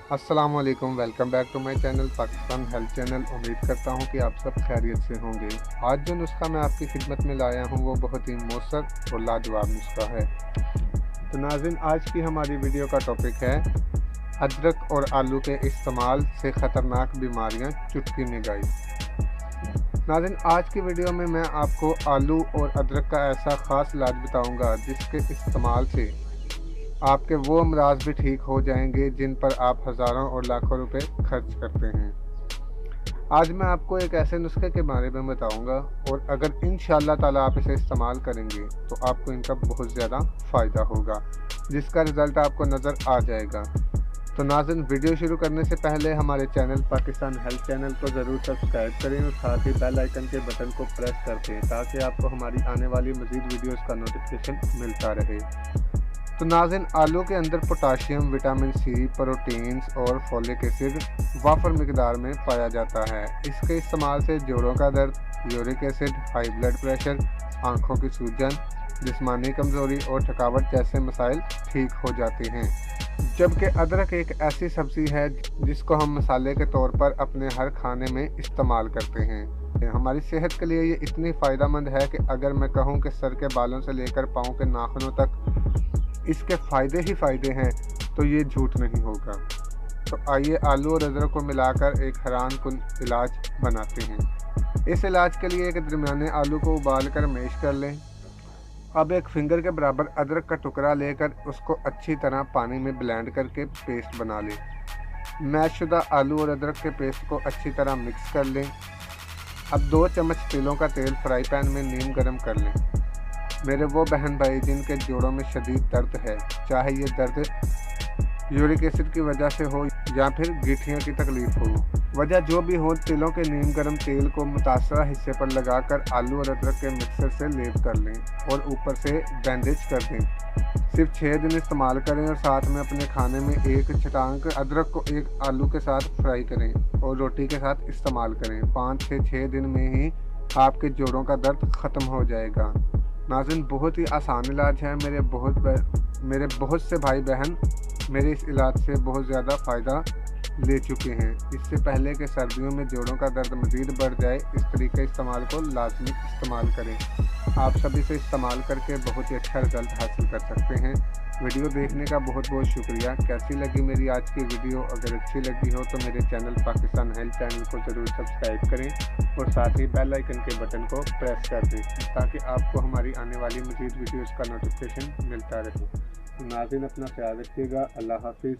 अस्सलाम वालेकुम, welcome back to my channel Pakistan health channel. उम्मीद करता हूँ कि आप सब खैरियत से होंगे। आज जो नुस्खा मैं आपकी खिदमत में लाया हूँ वो बहुत ही मौसर और लाजवाब नुस्खा है। तो नाज़रीन, आज की हमारी वीडियो का टॉपिक है अदरक और आलू के इस्तेमाल से ख़तरनाक बीमारियाँ चुटकी में गायब। नाज़रीन, आज की वीडियो में मैं आपको आलू और अदरक का ऐसा ख़ास इलाज बताऊँगा जिसके इस्तेमाल से आपके वो अमराज भी ठीक हो जाएंगे जिन पर आप हज़ारों और लाखों रुपए खर्च करते हैं। आज मैं आपको एक ऐसे नुस्खे के बारे में बताऊंगा और अगर इंशाअल्लाह ताला आप इसे इस्तेमाल करेंगे तो आपको इनका बहुत ज़्यादा फ़ायदा होगा, जिसका रिज़ल्ट आपको नज़र आ जाएगा। तो नाज़रीन, वीडियो शुरू करने से पहले हमारे चैनल पाकिस्तान हेल्थ चैनल को ज़रूर सब्सक्राइब करें और साथ ही बेल आइकन के बटन को प्रेस कर दें ताकि आपको हमारी आने वाली मज़ीद वीडियोज़ का नोटिफिकेशन मिलता रहे। तो नाज़रीन, आलू के अंदर पोटाशियम, विटामिन सी, प्रोटीन्स और फोलिक एसिड वाफर मिकदार में पाया जाता है। इसके इस्तेमाल से जोड़ों का दर्द, uric acid, high blood pressure, आंखों की सूजन, जिस्मानी कमज़ोरी और थकावट जैसे मसाइल ठीक हो जाते हैं। जबकि अदरक एक ऐसी सब्ज़ी है जिसको हम मसाले के तौर पर अपने हर खाने में इस्तेमाल करते हैं। हमारी सेहत के लिए ये इतनी फ़ायदेमंद है कि अगर मैं कहूँ कि सर के बालों से लेकर पाँव के नाखूनों तक इसके फ़ायदे ही फ़ायदे हैं तो ये झूठ नहीं होगा। तो आइए आलू और अदरक को मिलाकर एक हैरान कुन इलाज बनाते हैं। इस इलाज के लिए एक दरमियाने आलू को उबाल कर मैश कर लें। अब एक फिंगर के बराबर अदरक का टुकड़ा लेकर उसको अच्छी तरह पानी में ब्लेंड करके पेस्ट बना लें। मैश शुदा आलू और अदरक के पेस्ट को अच्छी तरह मिक्स कर लें। अब 2 चम्मच तिलों का तेल फ्राई पैन में नीम गर्म कर लें। मेरे वो बहन भाई जिनके जोड़ों में शदीद दर्द है, चाहे ये दर्द यूरिक एसिड की वजह से हो या फिर गिठियों की तकलीफ हो, वजह जो भी हो, तिलों के नीम गर्म तेल को मुतासरा हिस्से पर लगाकर आलू और अदरक के मिक्सर से लेप कर लें और ऊपर से बैंडेज कर दें। सिर्फ 6 दिन इस्तेमाल करें और साथ में अपने खाने में एक छटांक अदरक को एक आलू के साथ फ्राई करें और रोटी के साथ इस्तेमाल करें। 5 से 6 दिन में ही आपके जोड़ों का दर्द ख़त्म हो जाएगा। नाज़रीन, बहुत ही आसान इलाज है। मेरे बहुत से भाई बहन मेरे इस इलाज से बहुत ज़्यादा फ़ायदा ले चुके हैं। इससे पहले कि सर्दियों में जोड़ों का दर्द मज़ीद बढ़ जाए, इस तरीके इस्तेमाल को लाजमी इस्तेमाल करें। आप सभी से इस्तेमाल करके बहुत ही अच्छा रिज़ल्ट हासिल कर सकते हैं। वीडियो देखने का बहुत बहुत शुक्रिया। कैसी लगी मेरी आज की वीडियो? अगर अच्छी लगी हो तो मेरे चैनल पाकिस्तान हेल्थ चैनल को ज़रूर सब्सक्राइब करें और साथ ही बेल आइकन के बटन को प्रेस कर दें ताकि आपको हमारी आने वाली मज़ीद वीडियोज़ का नोटिफिकेशन मिलता रहे। तो नाज़रीन, अपना ख्याल रखिएगा। अल्लाह हाफिज़।